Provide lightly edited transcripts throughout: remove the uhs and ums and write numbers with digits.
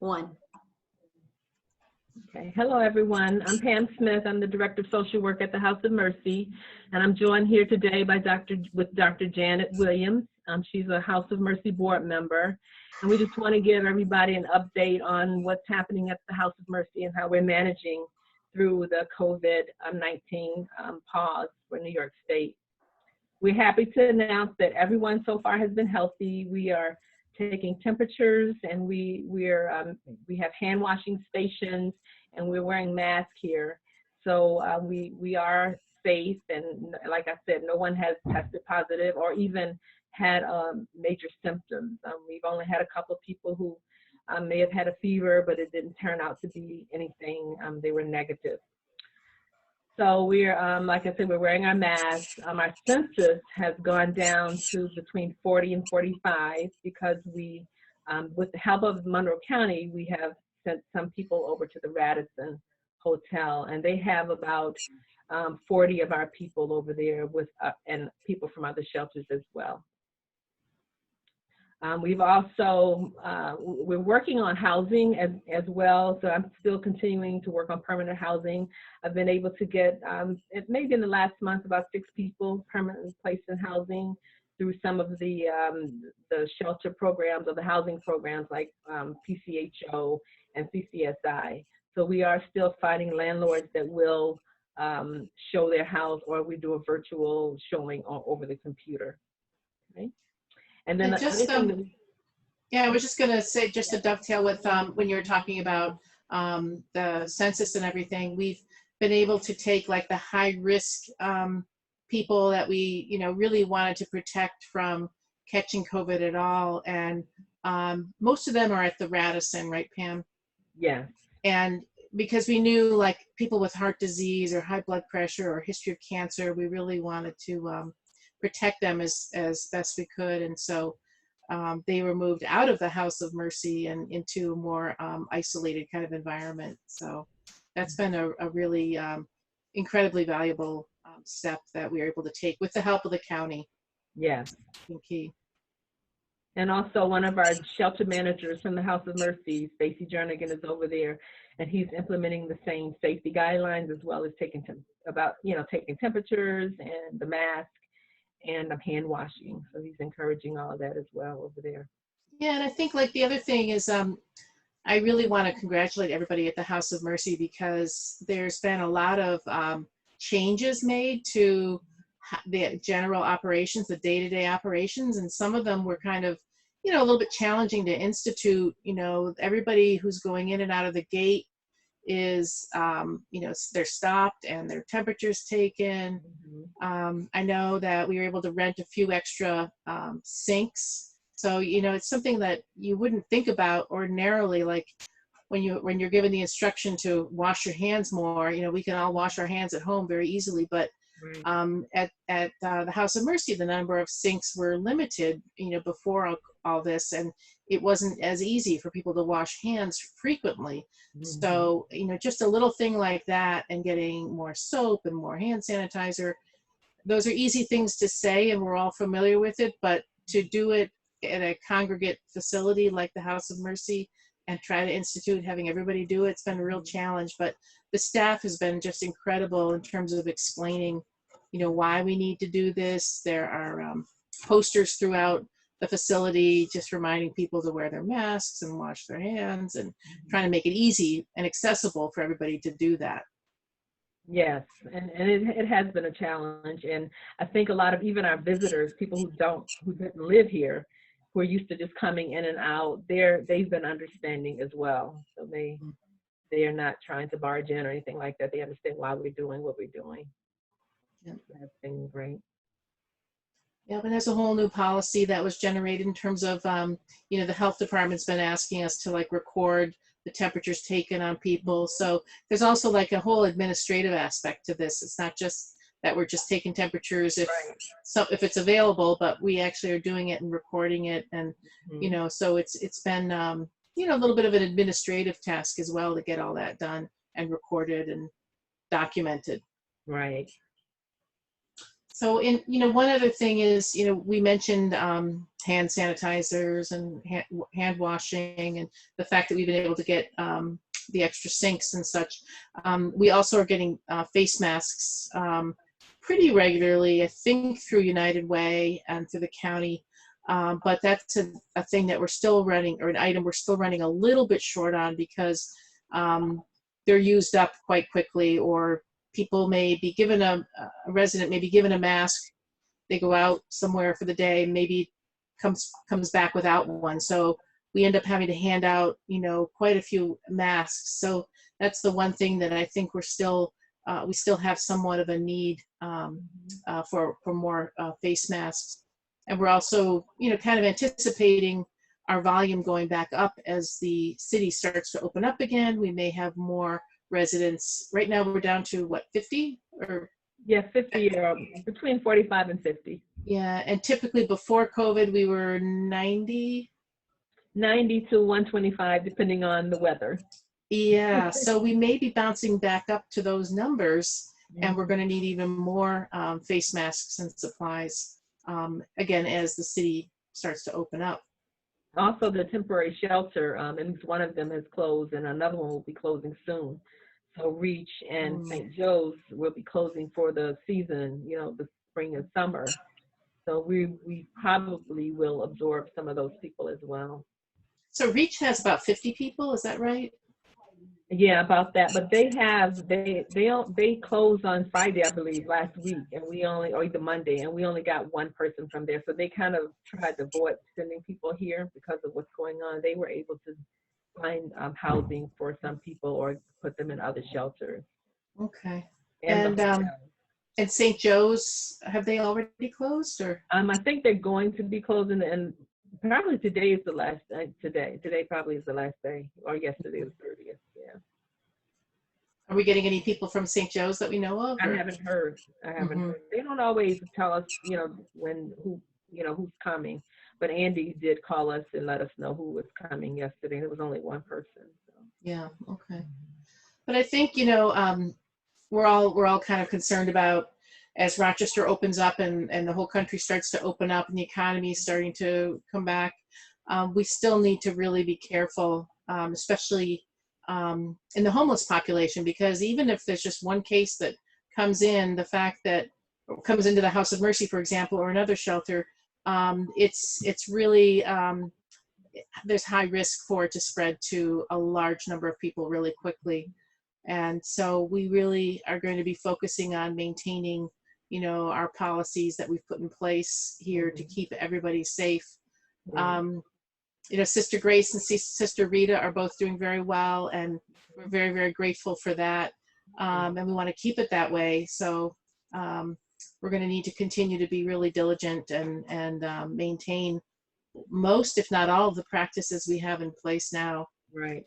One. Okay. Hello, everyone. I'm Pam Smith. I'm the Director of Social Work at the House of Mercy, and I'm joined here today by Dr. Janet Williams. She's a House of Mercy board member, and we just want to give everybody an update on what's happening at the House of Mercy and how we're managing through the COVID-19 pause for New York State. We're happy to announce that everyone so far has been healthy. We are taking temperatures, and we have hand washing stations, and we're wearing masks here. So we are safe, and like I said, no one has tested positive or even had major symptoms. We've only had a couple of people who may have had a fever, but it didn't turn out to be anything. They were negative. So we're, like I said, we're wearing our masks. Our census has gone down to between 40 and 45 because we, with the help of Monroe County, we have sent some people over to the Radisson Hotel, and they have about 40 of our people over there with, and people from other shelters as well. We've also, we're working on housing as well, so I'm still continuing to work on permanent housing. I've been able to get, maybe in the last month, about 6 people permanently placed in housing through some of the shelter programs or the housing programs like PCHO and CCSI. So we are still finding landlords that will show their house, or we do a virtual showing over the computer. Okay? And then yeah, I was just going to say, just to dovetail with when you were talking about the census and everything, we've been able to take like the high risk people that we, really wanted to protect from catching COVID at all. And most of them are at the Radisson, right, Pam? Yes. And because we knew like people with heart disease or high blood pressure or history of cancer, we really wanted to protect them as best we could. And so they were moved out of the House of Mercy and into a more isolated kind of environment. So that's been a really incredibly valuable step that we were able to take with the help of the county. Yes. Key. And also one of our shelter managers from the House of Mercy, Stacy Jernigan, is over there, and he's implementing the same safety guidelines as well as taking temperatures and the mask and hand washing. So he's encouraging all of that as well over there. Yeah, and I think like the other thing is I really want to congratulate everybody at the House of Mercy, because there's been a lot of changes made to the general operations, the day-to-day operations, and some of them were kind of, a little bit challenging to institute. Everybody who's going in and out of the gate is, they're stopped and their temperatures taken. Mm-hmm. I know that we were able to rent a few extra sinks. So, it's something that you wouldn't think about ordinarily, like when you're given the instruction to wash your hands more, we can all wash our hands at home very easily, but at the House of Mercy, the number of sinks were limited, before all this, and it wasn't as easy for people to wash hands frequently. Mm-hmm. So, just a little thing like that, and getting more soap and more hand sanitizer, those are easy things to say, and we're all familiar with it, but to do it at a congregate facility like the House of Mercy and try to institute having everybody do it, it's been a real challenge. But the staff has been just incredible in terms of explaining, why we need to do this. There are posters throughout the facility just reminding people to wear their masks and wash their hands, and trying to make it easy and accessible for everybody to do that. Yes, and it has been a challenge, and I think a lot of even our visitors, people who didn't live here, who are used to just coming in and out, they've been understanding as well. So they are not trying to barge in or anything like that. They understand why we're doing what we're doing. Yeah, that's been great. Yeah, but there's a whole new policy that was generated in terms of, the health department's been asking us to like record the temperatures taken on people. So there's also like a whole administrative aspect to this. It's not just that we're just taking temperatures if it's available, but we actually are doing it and recording it. And, so it's been, a little bit of an administrative task as well to get all that done and recorded and documented. Right. So, one other thing is, we mentioned hand sanitizers and hand washing, and the fact that we've been able to get the extra sinks and such. We also are getting face masks pretty regularly, I think through United Way and through the county. But that's a thing that we're still running, or an item we're still running a little bit short on, because they're used up quite quickly, or people may be given a resident may be given a mask. They go out somewhere for the day, maybe comes back without one. So we end up having to hand out, quite a few masks. So that's the one thing that I think we still have somewhat of a need for more face masks. And we're also, kind of anticipating our volume going back up as the city starts to open up again. We may have more residents. Right now we're down to what, 50 or? Yeah, 50, between 45 and 50. Yeah, and typically before COVID we were 90 to 125, depending on the weather. Yeah, so we may be bouncing back up to those numbers, and we're going to need even more face masks and supplies, again, as the city starts to open up. Also, the temporary shelter, and one of them has closed, and another one will be closing soon. So Reach and St. Joe's will be closing for the season, the spring and summer. So we probably will absorb some of those people as well. So Reach has about 50 people, is that right? Yeah, about that. But they closed on Friday, I believe, last week, and or either Monday, and we only got one person from there. So they kind of tried to avoid sending people here because of what's going on. They were able to find housing for some people or put them in other shelters. Okay. And St. Joe's, have they already closed, or? I think they're going to be closing, and probably today is the last today probably is the last day, or yesterday was 30th. Yeah. Are we getting any people from St. Joe's that we know of? I haven't heard. Heard. They don't always tell us, who's coming. But Andy did call us and let us know who was coming yesterday, and it was only one person. So. Yeah. Okay. But I think we're all kind of concerned about, as Rochester opens up and the whole country starts to open up and the economy is starting to come back. We still need to really be careful, especially in the homeless population, because even if there's just one case that comes in, the fact that comes into the House of Mercy, for example, or another shelter, it's really, there's high risk for it to spread to a large number of people really quickly. And so we really are going to be focusing on maintaining, our policies that we've put in place here to keep everybody safe. Sister Grace and Sister Rita are both doing very well, and we're very, very grateful for that. And we want to keep it that way. So we're going to need to continue to be really diligent and maintain most, if not all, of the practices we have in place now. Right.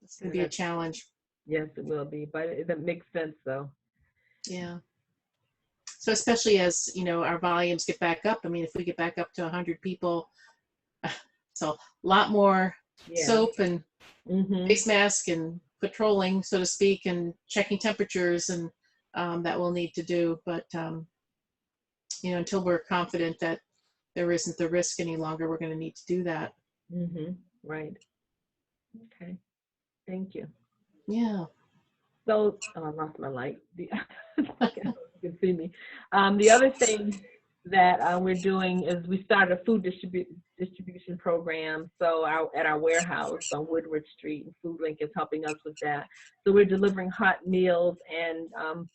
It's going to be a challenge. Yes, it will be, but it makes sense, though. Yeah. So especially as, our volumes get back up. I mean, if we get back up to 100 people, so a lot more soap and face mask and patrolling, so to speak, and checking temperatures, and that we'll need to do. But, until we're confident that there isn't the risk any longer, we're going to need to do that. Right. Okay. Thank you. Yeah. So, I lost my light. You can see me. The other thing that we're doing is we started a food distribution program. So at our warehouse on Woodward Street, and FoodLink is helping us with that. So we're delivering hot meals and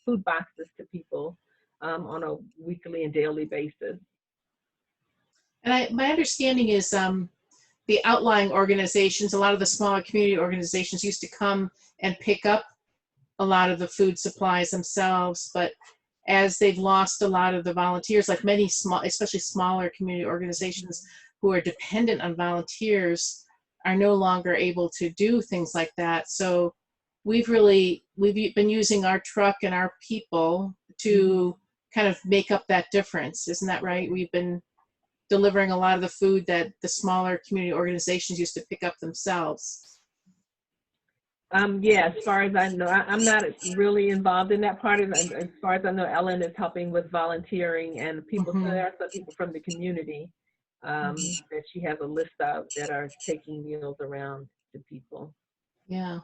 food boxes to people on a weekly and daily basis. And my understanding is the outlying organizations, a lot of the smaller community organizations used to come and pick up a lot of the food supplies themselves, but as they've lost a lot of the volunteers, like many especially smaller community organizations who are dependent on volunteers, are no longer able to do things like that. So we've been using our truck and our people to kind of make up that difference. Isn't that right? We've been delivering a lot of the food that the smaller community organizations used to pick up themselves. Yeah, as far as I know, I'm not really involved in that part of it. As far as I know, Ellen is helping with volunteering and people. So Hmm. there are some people from the community that she has a list of that are taking meals around to people. Yeah.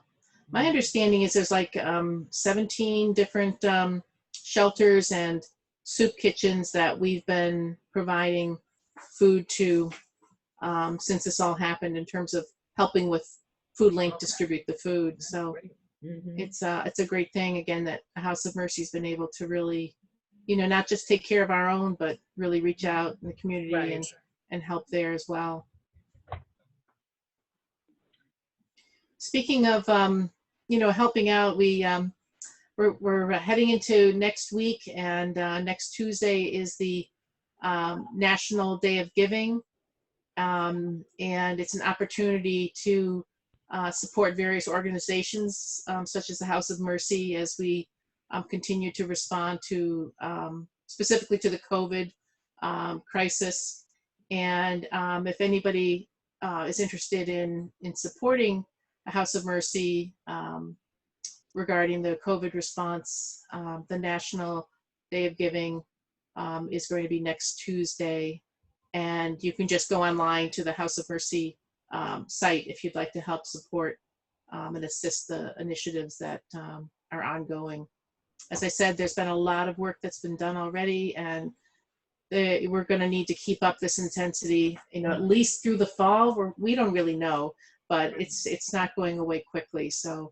My understanding is there's like 17 different shelters and soup kitchens that we've been providing food to since this all happened in terms of helping with Food Link Okay, distribute the food. that's So great. Hmm. it's a great thing again that House of Mercy's been able to really, not just take care of our own, but really reach out in the community Right. and help there as well. Speaking of helping out, we're heading into next week, and next Tuesday is the National Day of Giving, and it's an opportunity to support various organizations such as the House of Mercy as we continue to respond to specifically to the COVID crisis. And if anybody is interested in supporting the House of Mercy regarding the COVID response, the National Day of Giving is going to be next Tuesday. And you can just go online to the House of Mercy site if you'd like to help support and assist the initiatives that are ongoing. As I said, there's been a lot of work that's been done already, and we're going to need to keep up this intensity, at least through the fall. We don't really know, but it's not going away quickly. So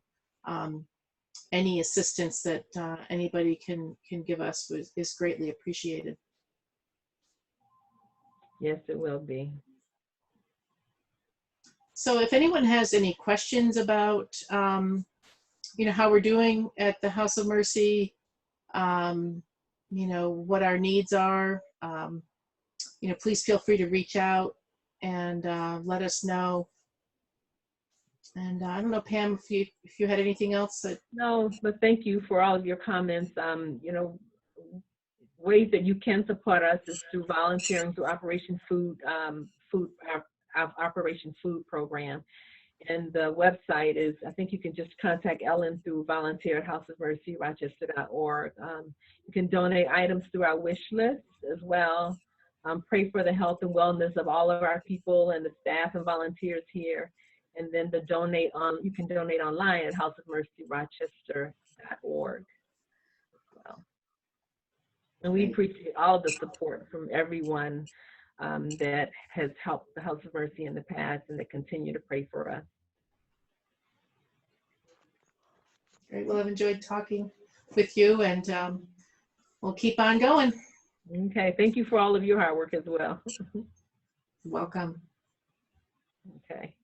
any assistance that anybody can give us is greatly appreciated. Yes, it will be. So if anyone has any questions about, how we're doing at the House of Mercy, what our needs are, please feel free to reach out and let us know. And I don't know, Pam, if you had anything else that. No, but thank you for all of your comments. Ways that you can support us is through volunteering through Operation Food, our Operation Food program. And the website is, I think you can just contact Ellen through volunteer@houseofmercyrochester.org. You can donate items through our wish list as well. Pray for the health and wellness of all of our people and the staff and volunteers here. And then you can donate online at houseofmercyrochester.org as well. And we appreciate all the support from everyone that has helped the House of Mercy in the past and that continue to pray for us. Great. Well, I've enjoyed talking with you, and we'll keep on going. Okay. Thank you for all of your hard work as well. Welcome. Okay.